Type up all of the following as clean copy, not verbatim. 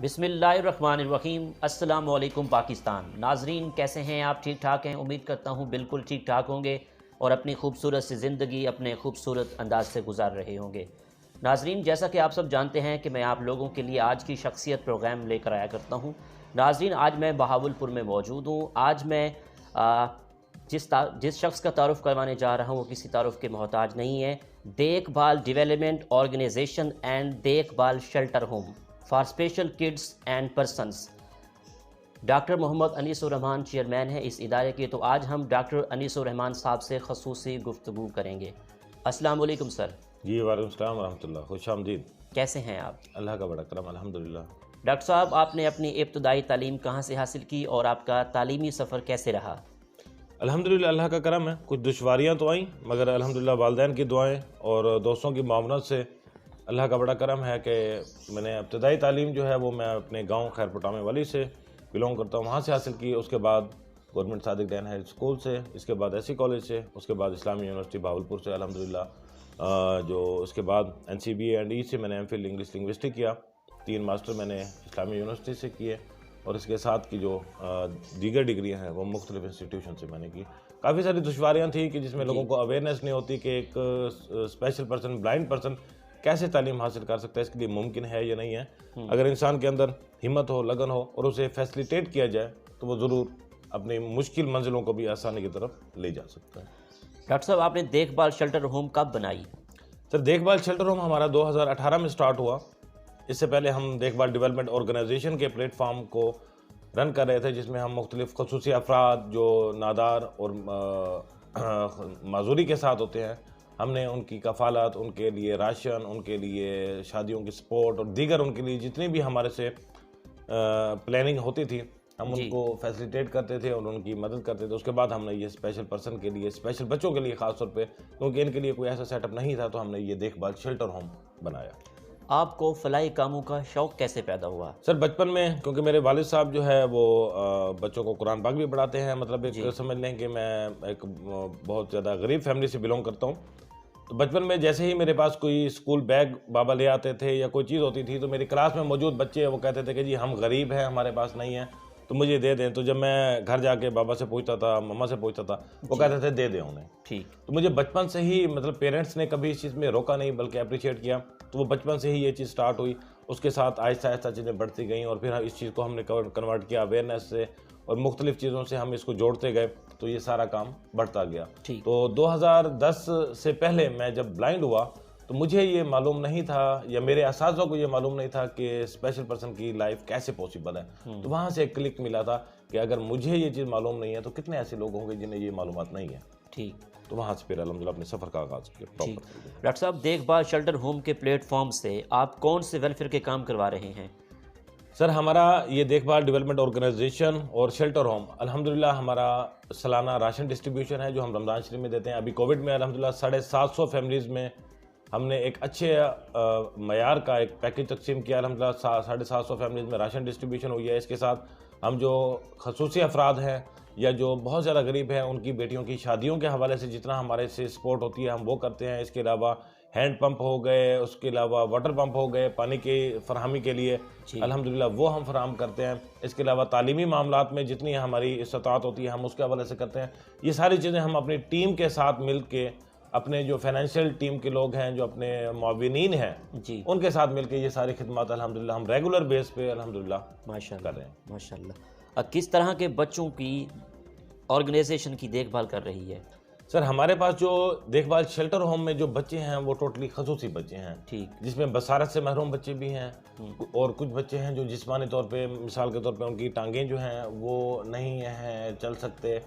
بسم اللہ الرحمن الرحیم۔ السلام علیکم پاکستان۔ ناظرین کیسے ہیں آپ؟ ٹھیک ٹھاک ہیں؟ امید کرتا ہوں بالکل ٹھیک ٹھاک ہوں گے اور اپنی خوبصورت سی زندگی اپنے خوبصورت انداز سے گزار رہے ہوں گے۔ ناظرین جیسا کہ آپ سب جانتے ہیں کہ میں آپ لوگوں کے لیے آج کی شخصیت پروگرام لے کر آیا کرتا ہوں۔ ناظرین آج میں بہاولپور میں موجود ہوں۔ آج میں جس شخص کا تعارف کروانے جا رہا ہوں وہ کسی تعارف کے محتاج نہیں ہے۔ دیکھ بھال ڈیولپمنٹ آرگنائزیشن اینڈ دیکھ بھال shelter home for special kids and persons, doctor Muhammad Anis Ur Rahman chairman ہیں اس ادارے کے۔ تو آج ہم ڈاکٹر انیس الرحمان صاحب سے خصوصی گفتگو کریں گے۔ السلام علیکم سر۔ جی وعلیکم السلام ورحمۃ اللہ، خوش آمدید۔ کیسے ہیں آپ؟ اللہ کا بڑا کرم، الحمدللہ۔ ڈاکٹر صاحب آپ نے اپنی ابتدائی تعلیم کہاں سے حاصل کی اور آپ کا تعلیمی سفر کیسے رہا؟ الحمدللہ اللہ کا کرم ہے، کچھ دشواریاں تو آئیں مگر الحمدللہ والدین کی دعائیں اور دوستوں کی معاونت سے اللہ کا بڑا کرم ہے کہ میں نے ابتدائی تعلیم جو ہے وہ میں اپنے گاؤں خیر پٹامے والی سے بلونگ کرتا ہوں، وہاں سے حاصل کی۔ اس کے بعد گورنمنٹ صادق ڈین ہائی اسکول سے، اس کے بعد ایسی کالج سے، اس کے بعد اسلامی یونیورسٹی بہاولپور سے الحمدللہ۔ جو اس کے بعد NCBA&E سے میں نے MPhil انگلش لنگوسٹک کیا، 3 ماسٹر میں نے اسلامی یونیورسٹی سے کیے اور اس کے ساتھ کی جو دیگر ڈگریاں ہیں وہ مختلف انسٹیٹیوشن سے میں نے کی۔ کافی ساری دشواریاں تھیں کہ جس میں لوگوں کو اویئرنیس نہیں ہوتی کہ ایک اسپیشل پرسن، بلائنڈ پرسن کیسے تعلیم حاصل کر سکتا ہے، اس کے لیے ممکن ہے یا نہیں ہے۔ اگر انسان کے اندر ہمت ہو، لگن ہو اور اسے فیسلیٹیٹ کیا جائے تو وہ ضرور اپنی مشکل منزلوں کو بھی آسانی کی طرف لے جا سکتا ہے۔ ڈاکٹر صاحب آپ نے دیکھ بھال شیلٹر ہوم کب بنائی؟ سر دیکھ بھال شیلٹر ہوم ہمارا 2018 میں سٹارٹ ہوا۔ اس سے پہلے ہم دیکھ بھال ڈیولپمنٹ آرگنائزیشن کے پلیٹ فارم کو رن کر رہے تھے، جس میں ہم مختلف خصوصی افراد جو نادار اور معذوری کے ساتھ ہوتے ہیں، ہم نے ان کی کفالت، ان کے لیے راشن، ان کے لیے شادیوں کی سپورٹ اور دیگر ان کے لیے جتنی بھی ہمارے سے پلاننگ ہوتی تھی ہم ان کو فیسلیٹیٹ کرتے تھے اور ان کی مدد کرتے تھے۔ اس کے بعد ہم نے یہ اسپیشل پرسن کے لیے، اسپیشل بچوں کے لیے خاص طور پہ، کیونکہ ان کے لیے کوئی ایسا سیٹ اپ نہیں تھا، تو ہم نے یہ دیکھ بھال شیلٹر ہوم بنایا۔ آپ کو فلاحی کاموں کا شوق کیسے پیدا ہوا؟ سر بچپن میں، کیونکہ میرے والد صاحب جو ہے وہ بچوں کو قرآن پاک بھی پڑھاتے ہیں، مطلب ایک سمجھ لیں کہ میں ایک بہت زیادہ غریب فیملی سے بلونگ کرتا ہوں، تو بچپن میں جیسے ہی میرے پاس کوئی اسکول بیگ بابا لے آتے تھے یا کوئی چیز ہوتی تھی تو میری کلاس میں موجود بچے وہ کہتے تھے کہ جی ہم غریب ہیں، ہمارے پاس نہیں ہے تو مجھے دے دیں۔ تو جب میں گھر جا کے بابا سے پوچھتا تھا، مما سے پوچھتا تھا، وہ کہتے تھے دے دیں انہیں۔ ٹھیک۔ تو مجھے بچپن سے ہی مطلب پیرنٹس نے کبھی اس چیز میں روکا نہیں بلکہ اپریشیٹ کیا، تو وہ بچپن سے ہی یہ چیز سٹارٹ ہوئی۔ اس کے ساتھ آہستہ آہستہ چیزیں بڑھتی گئیں اور پھر اس چیز کو ہم نے کنورٹ کیا اویئرنیس سے اور مختلف چیزوں سے ہم اس کو جوڑتے گئے، تو یہ سارا کام بڑھتا گیا۔ تو 2010 سے پہلے میں جب بلائنڈ ہوا تو مجھے یہ معلوم نہیں تھا یا میرے اساتذہ کو یہ معلوم نہیں تھا کہ اسپیشل پرسن کی لائف کیسے پوسیبل ہے۔ تو وہاں سے ایک کلک ملا تھا کہ اگر مجھے یہ چیز معلوم نہیں ہے تو کتنے ایسے لوگ ہوں گے جنہیں یہ معلومات نہیں ہے۔ ٹھیک۔ تو وہاں سے پھر الحمدللہ اپنے سفر کا آغاز کیا۔ ڈاکٹر صاحب دیکھ بھال شیلٹر ہوم کے پلیٹ فارم سے آپ کون سے ویلفیئر کے کام کروا رہے ہیں؟ سر ہمارا یہ دیکھ بھال ڈیولپمنٹ آرگنائزیشن اور شیلٹر ہوم الحمدللہ ہمارا سالانہ راشن ڈسٹریبیوشن ہے جو ہم رمضان شریف میں دیتے ہیں۔ ابھی کووڈ میں الحمدللہ 750 فیملیز میں ہم نے ایک اچھے معیار کا ایک پیکج تقسیم کیا۔ الحمدللہ 750 فیملیز میں راشن ڈسٹریبیوشن ہوئی ہے۔ اس کے ساتھ ہم جو خصوصی افراد ہیں یا جو بہت زیادہ غریب ہیں ان کی بیٹیوں کی شادیوں کے حوالے سے جتنا ہمارے سے سپورٹ ہوتی ہے ہم وہ کرتے ہیں۔ اس کے علاوہ ہینڈ پمپ ہو گئے، اس کے علاوہ واٹر پمپ ہو گئے پانی کی فراہمی کے لیے، الحمدللہ وہ ہم فراہم کرتے ہیں۔ اس کے علاوہ تعلیمی معاملات میں جتنی ہماری استطاعت ہوتی ہے ہم اس کے حوالے سے کرتے ہیں۔ یہ ساری چیزیں ہم اپنی ٹیم کے ساتھ مل کے، اپنے جو فائنینشیل ٹیم کے لوگ ہیں، جو اپنے معاونین ہیں ان کے ساتھ مل کے یہ ساری خدمات الحمدللہ ہم ریگولر بیس پہ الحمدللہ کر رہے ہیں۔ ماشاءاللہ۔ کس طرح کے بچوں کی آرگنائزیشن کی دیکھ بھال کر رہی ہے؟ سر ہمارے پاس جو دیکھ بھال شیلٹر ہوم میں جو بچے ہیں وہ ٹوٹلی خصوصی بچے ہیں، جس میں بصارت سے محروم بچے بھی ہیں اور کچھ بچے ہیں جو جسمانی طور پہ، مثال کے طور پہ ان کی ٹانگیں جو ہیں وہ نہیں ہیں چل سکتے،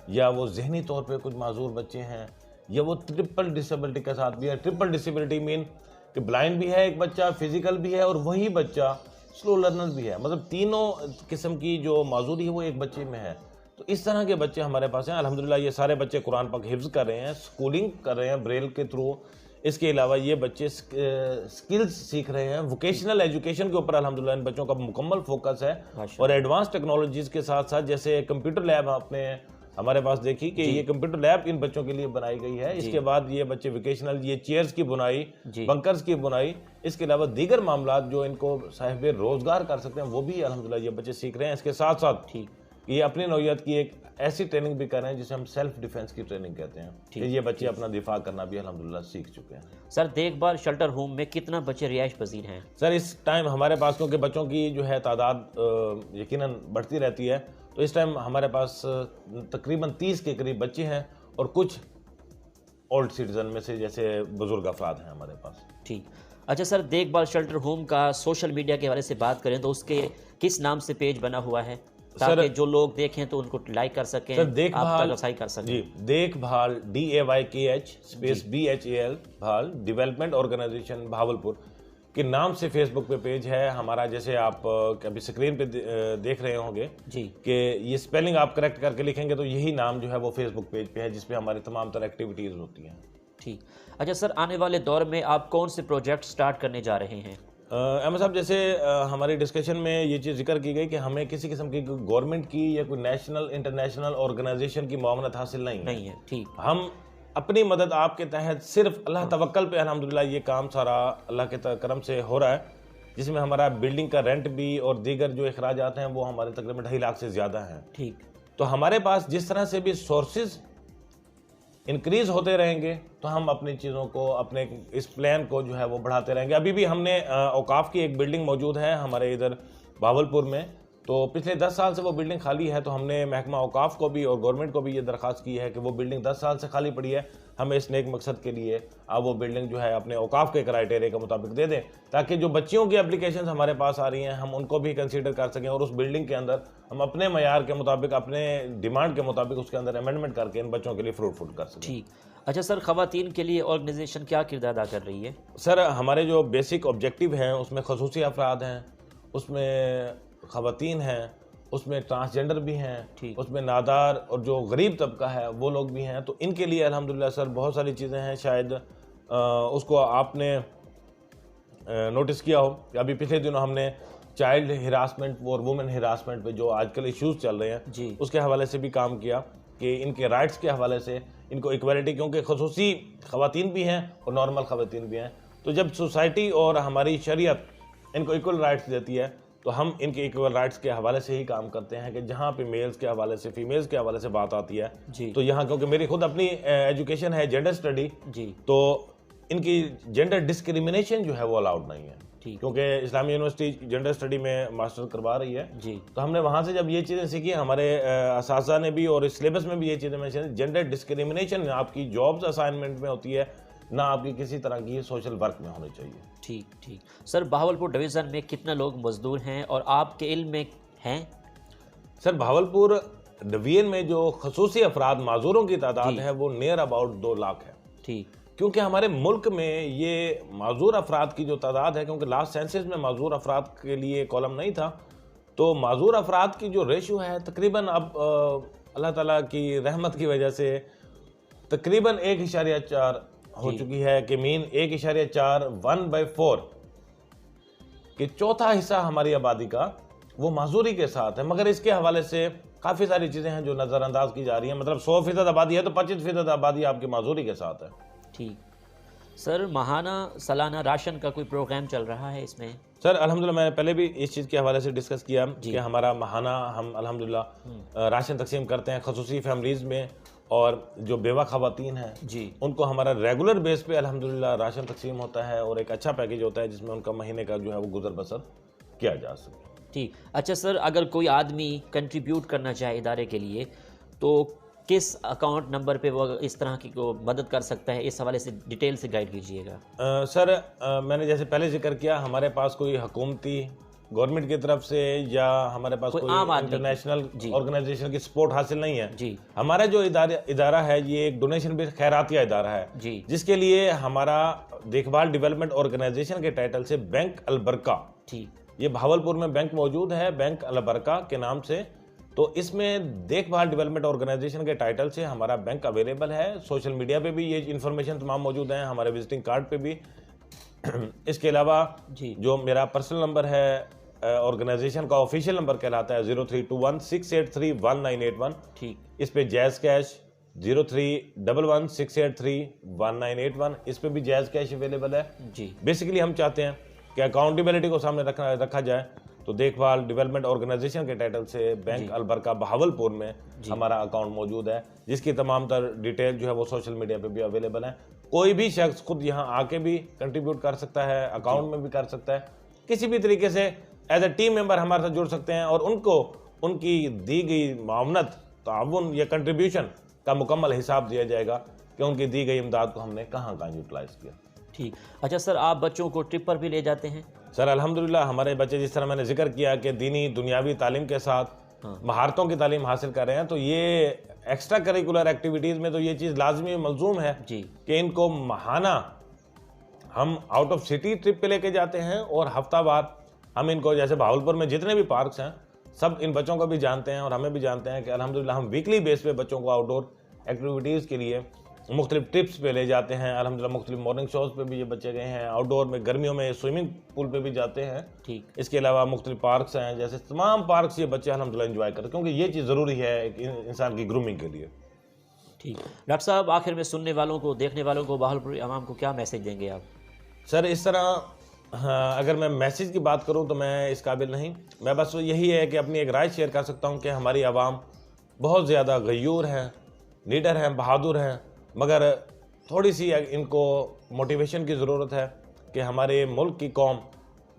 یا وہ ذہنی طور پہ کچھ معذور بچے ہیں، یا وہ ٹرپل ڈسیبلٹی کے ساتھ بھی ہے۔ ٹرپل ڈسیبلٹی مین کہ بلائنڈ بھی ہے ایک بچہ، فزیکل بھی ہے اور وہی بچہ سلو لرنر بھی ہے، مطلب تینوں قسم کی جو معذوری ہے وہ ایک بچے میں ہے۔ تو اس طرح کے بچے ہمارے پاس ہیں الحمدللہ۔ یہ سارے بچے قرآن پاک حفظ کر رہے ہیں، سکولنگ کر رہے ہیں بریل کے تھرو۔ اس کے علاوہ یہ بچے سکلز سیکھ رہے ہیں، ووکیشنل ایجوکیشن کے اوپر الحمدللہ ان بچوں کا مکمل فوکس ہے، اور ایڈوانس ٹیکنالوجیز کے ساتھ ساتھ جیسے کمپیوٹر لیب اپنے ہمارے پاس دیکھی کہ یہ کمپیوٹر لیب ان بچوں کے لیے بنائی گئی ہے. اس کے بعد یہ بچے ویکیشنل یہ چیئرز کی بنائی, بنکرز کی بنائی, اس کے علاوہ دیگر معاملات جو ان کو صاحب روزگار کر سکتے ہیں وہ بھی الحمدللہ یہ بچے سیکھ رہے ہیں. اس کے ساتھ ساتھ یہ اپنی نوعیت کی ایک ایسی ٹریننگ بھی کر رہے ہیں جسے ہم سیلف ڈیفense کی ٹریننگ کہتے ہیں, کہ یہ بچے اپنا دفاع کرنا بھی الحمدللہ سیکھ چکے ہیں. سر دیکھ بھال شیلٹر ہوم میں کتنا بچے رہائش پذیر ہیں؟ سر اس ٹائم ہمارے پاس کیونکہ بچوں کی جو ہے تعداد یقیناً بڑھتی رہتی ہے, تو اس ٹائم ہمارے پاس تقریباً 30 کے قریب بچے ہیں اور کچھ اولڈ سٹیزن میں سے جیسے بزرگ افراد ہیں ہمارے پاس. ٹھیک. اچھا سر, دیکھ بھال شیلٹر ہوم کا سوشل میڈیا کے حوالے سے بات کریں تو اس کے کس نام سے پیج بنا ہوا ہے تاکہ جو لوگ دیکھیں تو ان کو لائک کر سکیں, آپ تک رسائی کر سکیں؟ جی, دیکھ بھال DAYKH اسپیس BHAL بھال ڈیولپمنٹ آرگنائزیشن بھاولپور کے نام سے فیس بک پہ پیج ہے ہمارا. جیسے آپ ابھی اسکرین پہ دیکھ رہے ہوں گے کہ یہ اسپیلنگ آپ کریکٹ کر کے لکھیں گے تو یہی نام جو ہے وہ فیس بک پیج پہ ہے جس پہ ہماری تمام تر ایکٹیویٹیز ہوتی ہیں. ٹھیک. اچھا سر, آنے والے دور میں آپ کون سے پروجیکٹ سٹارٹ کرنے جا رہے ہیں؟ احمد صاحب, جیسے ہماری ڈسکشن میں یہ چیز ذکر کی گئی کہ ہمیں کسی قسم کی گورنمنٹ کی یا کوئی نیشنل انٹرنیشنل آرگنائزیشن کی معاونت حاصل نہیں ہے. ٹھیک. ہم اپنی مدد آپ کے تحت صرف اللہ توکل پہ الحمدللہ یہ کام سارا اللہ کے کرم سے ہو رہا ہے, جس میں ہمارا بلڈنگ کا رینٹ بھی اور دیگر جو اخراجات ہیں وہ ہمارے تقریباً 2.5 لاکھ سے زیادہ ہیں. ٹھیک. تو ہمارے پاس جس طرح سے بھی سورسز انکریز ہوتے رہیں گے تو ہم اپنی چیزوں کو اپنے اس پلان کو جو ہے وہ بڑھاتے رہیں گے. ابھی بھی ہم نے اوقاف کی ایک بلڈنگ موجود ہے ہمارے ادھر بھاولپور میں, تو پچھلے 10 سال سے وہ بلڈنگ خالی ہے, تو ہم نے محکمہ اوقاف کو بھی اور گورنمنٹ کو بھی یہ درخواست کی ہے کہ وہ بلڈنگ 10 سال سے خالی پڑی ہے, ہمیں اس نیک مقصد کے لیے اب وہ بلڈنگ جو ہے اپنے اوقاف کے کرائٹیریا کے مطابق دے دیں, تاکہ جو بچیوں کی اپلیکیشنز ہمارے پاس آ رہی ہیں ہم ان کو بھی کنسیڈر کر سکیں اور اس بلڈنگ کے اندر ہم اپنے معیار کے مطابق اپنے ڈیمانڈ کے مطابق اس کے اندر امینڈمنٹ کر کے ان بچوں کے لیے فروٹفل کر سکیں. ٹھیک. اچھا سر, خواتین کے لیے آرگنائزیشن کیا کردار ادا کر رہی ہے؟ سر ہمارے جو بیسک آبجیکٹیو ہیں اس میں خصوصی افراد ہیں, اس میں خواتین ہیں, اس میں ٹرانسجنڈر بھی ہیں, اس میں نادار اور جو غریب طبقہ ہے وہ لوگ بھی ہیں. تو ان کے لیے الحمدللہ سر بہت ساری چیزیں ہیں. شاید اس کو آپ نے نوٹس کیا ہو کہ ابھی پچھلے دنوں ہم نے چائلڈ ہراسمنٹ اور وومن ہراسمنٹ پہ جو آج کل ایشوز چل رہے ہیں اس کے حوالے سے بھی کام کیا کہ ان کے رائٹس کے حوالے سے ان کو ایکویلٹی, کیونکہ خصوصی خواتین بھی ہیں اور نارمل خواتین بھی ہیں, تو جب سوسائٹی اور ہماری شریعت ان کو ایکول رائٹس دیتی ہے تو ہم ان کے ایکول رائٹس کے حوالے سے ہی کام کرتے ہیں کہ جہاں پہ میلز کے حوالے سے فیمیلز کے حوالے سے بات آتی ہے تو یہاں, کیونکہ میری خود اپنی ایجوکیشن ہے جینڈر اسٹڈی, تو ان کی جینڈر ڈسکریمنیشن جو ہے وہ الاؤڈ نہیں ہے, کیونکہ اسلامی یونیورسٹی جینڈر اسٹڈی میں ماسٹر کروا رہی ہے. تو ہم نے وہاں سے جب یہ چیزیں سیکھی, ہمارے اساتذہ نے بھی اور اس سلیبس میں بھی یہ چیزیں مینشن, جینڈر ڈسکریمنیشن آپ کی جابز اسائنمنٹ میں ہوتی ہے, نہ آپ کی کسی طرح کی سوشل ورک میں ہونی چاہیے. ٹھیک. ٹھیک. سر بہاولپور ڈویژن میں کتنے لوگ مزدور ہیں اور آپ کے علم میں ہیں؟ سر بہاولپور ڈویژن میں جو خصوصی افراد معذوروں کی تعداد ہے وہ نیئر اباؤٹ 2 لاکھ ہے. ٹھیک. کیونکہ ہمارے ملک میں یہ معذور افراد کی جو تعداد ہے, کیونکہ لاسٹ سینسس میں معذور افراد کے لیے کالم نہیں تھا, تو معذور افراد کی جو ریشو ہے تقریباً اب اللہ تعالیٰ کی رحمت کی وجہ سے تقریباً 1.4 ہو چکی ہے, کہ مین 1.4 1/4 کہ چوتھا حصہ ہماری آبادی کا وہ معذوری کے ساتھ ہے. مگر اس کے حوالے سے کافی ساری چیزیں ہیں جو نظر انداز کی جا رہی ہیں. مطلب 100% آبادی ہے تو 25% آبادی آپ کی معذوری کے ساتھ ہے. ٹھیک. سر ماہانہ سالانہ راشن کا کوئی پروگرام چل رہا ہے اس میں؟ سر الحمدللہ میں نے پہلے بھی اس چیز کے حوالے سے ڈسکس کیا کہ ہمارا ماہانہ ہم الحمدللہ راشن تقسیم کرتے ہیں خصوصی فیملیز میں, اور جو بیوہ خواتین ہیں ان کو ہمارا ریگولر بیس پہ الحمدللہ راشن تقسیم ہوتا ہے, اور ایک اچھا پیکیج ہوتا ہے جس میں ان کا مہینے کا جو ہے وہ گزر بسر کیا جا سکے. ٹھیک. اچھا سر, اگر کوئی آدمی کنٹریبیوٹ کرنا چاہے ادارے کے لیے تو کس اکاؤنٹ نمبر پہ وہ اس طرح کی کو مدد کر سکتا ہے؟ اس حوالے سے ڈیٹیل سے گائیڈ کیجیے گا. سر میں نے جیسے پہلے ذکر کیا, ہمارے پاس کوئی حکومتی گورنمنٹ کی طرف سے یا ہمارے پاس کوئی انٹرنیشنل آرگنائزیشن کی سپورٹ حاصل نہیں ہے. ہمارا جو ادارہ ہے یہ ایک ڈونیشن بیس خیراتیہ ادارہ ہے, جس کے لیے ہمارا دیکھ بھال ڈیولپمنٹ آرگنائزیشن کے ٹائٹل سے بینک البرکہ, یہ بھاولپور میں بینک موجود ہے بینک البرکہ کے نام سے, تو اس میں دیکھ بھال ڈیولپمنٹ آرگنائزیشن کے ٹائٹل سے ہمارا بینک اویلیبل ہے. سوشل میڈیا پہ بھی یہ انفارمیشن تمام موجود ہیں, ہمارے وزٹنگ کارڈ پہ بھی. اس کے علاوہ جو میرا پرسنل نمبر ہے آرگنائزیشن کا آفیشیل نمبر کہلاتا ہے 0321-683-1981. ٹھیک. اس پہ جائز کیش 0311-683-1981 اس پہ بھی جائز کیش اویلیبل ہے. جی بیسیکلی ہم چاہتے ہیں کہ اکاؤنٹیبلٹی کو سامنے رکھا جائے، تو دیکھ بھال ڈیولپمنٹ آرگنائزیشن کے ٹائٹل سے بینک البرکہ بہاولپور میں ہمارا اکاؤنٹ موجود ہے، جس کی تمام تر ڈیٹیل جو ہے وہ سوشل میڈیا پہ بھی اویلیبل ہے. کوئی بھی شخص خود یہاں آ کے بھی کنٹریبیوٹ کر سکتا ہے، اکاؤنٹ میں بھی کر سکتا ہے، کسی بھی طریقے سے ایز اے ٹیم ممبر ہمارے ساتھ جڑ سکتے ہیں، اور ان کو ان کی دی گئی معاونت، تعاون یا کنٹریبیوشن کا مکمل حساب دیا جائے گا کہ ان کی دی گئی امداد کو ہم نے کہاں یوٹیلائز کیا. ٹھیک. اچھا سر، آپ بچوں کو ٹرپ پر بھی لے جاتے ہیں؟ سر الحمدللہ ہمارے بچے جس طرح میں نے ذکر کیا کہ دینی دنیاوی تعلیم کے ساتھ مہارتوں کی تعلیم حاصل کر رہے ہیں، تو یہ ایکسٹرا کریکولر ایکٹیویٹیز میں تو یہ چیز لازمی ملزوم ہے کہ ان کو ماہانہ ہم آؤٹ آف سٹی ٹرپ پہ لے کے جاتے ہیں، اور ہفتہ وار ہم ان کو، جیسے بہاولپور میں جتنے بھی پارکس ہیں سب ان بچوں کو بھی جانتے ہیں اور ہمیں بھی جانتے ہیں کہ الحمدللہ ہم ویکلی بیس پہ بچوں کو آؤٹ ڈور ایکٹیویٹیز کے لیے مختلف ٹرپس پہ لے جاتے ہیں. الحمدللہ مختلف مارننگ شوز پہ بھی یہ بچے گئے ہیں، آؤٹ ڈور میں گرمیوں میں سوئمنگ پول پہ بھی جاتے ہیں. ٹھیک. اس کے علاوہ مختلف پارکس ہیں، جیسے تمام پارکس یہ بچے الحمدللہ انجوائے کرتے ہیں، کیونکہ یہ چیز ضروری ہے ایک انسان کی گرومنگ کے لیے. ٹھیک. ڈاکٹر صاحب آخر میں سننے والوں کو، دیکھنے والوں کو، بہاولپور عوام کو کیا میسج دیں گے آپ؟ سر اس طرح اگر میں میسج کی بات کروں تو میں اس قابل نہیں، میں بس یہی ہے کہ اپنی ایک رائے شیئر کر سکتا ہوں کہ ہماری عوام بہت زیادہ غیور ہیں، لیڈر ہیں، بہادر ہیں، مگر تھوڑی سی ان کو موٹیویشن کی ضرورت ہے کہ ہمارے ملک کی قوم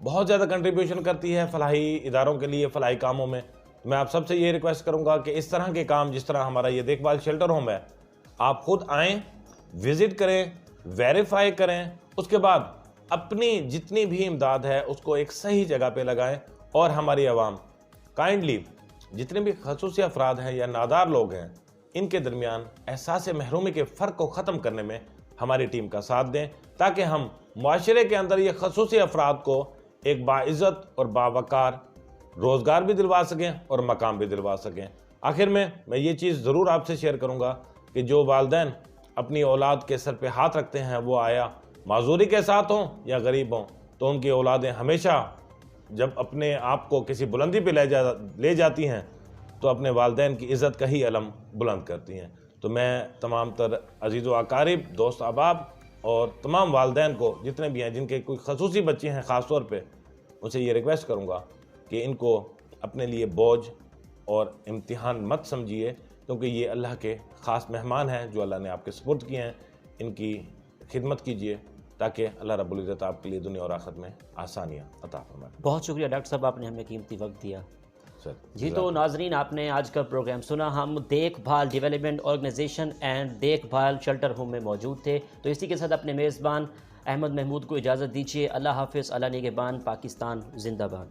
بہت زیادہ کنٹریبیوشن کرتی ہے فلاحی اداروں کے لیے، فلاحی کاموں میں. میں آپ سب سے یہ ریکویسٹ کروں گا کہ اس طرح کے کام، جس طرح ہمارا یہ دیکھ بھال شیلٹر ہوم ہے، آپ خود آئیں، وزٹ کریں، ویریفائی کریں، اس کے بعد اپنی جتنی بھی امداد ہے اس کو ایک صحیح جگہ پہ لگائیں. اور ہماری عوام کائنڈلی جتنے بھی خصوصی افراد ہیں یا نادار لوگ ہیں، ان کے درمیان احساس محرومی کے فرق کو ختم کرنے میں ہماری ٹیم کا ساتھ دیں، تاکہ ہم معاشرے کے اندر یہ خصوصی افراد کو ایک باعزت اور باوقار روزگار بھی دلوا سکیں اور مقام بھی دلوا سکیں. آخر میں یہ چیز ضرور آپ سے شیئر کروں گا کہ جو والدین اپنی اولاد کے سر پہ ہاتھ رکھتے ہیں، وہ آیا معذوری کے ساتھ ہوں یا غریب ہوں، تو ان کی اولادیں ہمیشہ جب اپنے آپ کو کسی بلندی پہ لے جاتی ہیں تو اپنے والدین کی عزت کا ہی علم بلند کرتی ہیں. تو میں تمام تر عزیز و اقارب، دوست احباب اور تمام والدین کو جتنے بھی ہیں جن کے کوئی خصوصی بچے ہیں خاص طور پہ، ان سے یہ ریکویسٹ کروں گا کہ ان کو اپنے لیے بوجھ اور امتحان مت سمجھیے، کیونکہ یہ اللہ کے خاص مہمان ہیں جو اللہ نے آپ کے سپرد کیے ہیں. ان کی خدمت کیجیے تاکہ اللہ رب العزت آپ کے لیے دنیا اور آخرت میں آسانیاں عطا فرمائے. بہت شکریہ ڈاکٹر صاحب، آپ نے ہمیں قیمتی وقت دیا. جی تو ناظرین، آپ نے آج کا پروگرام سنا. ہم دیکھ بھال ڈیولپمنٹ آرگنائزیشن اینڈ دیکھ بھال شیلٹر ہوم میں موجود تھے. تو اسی کے ساتھ اپنے میزبان احمد محمود کو اجازت دیجیے. اللہ حافظ. اللہ نگہبان. پاکستان زندہ باد.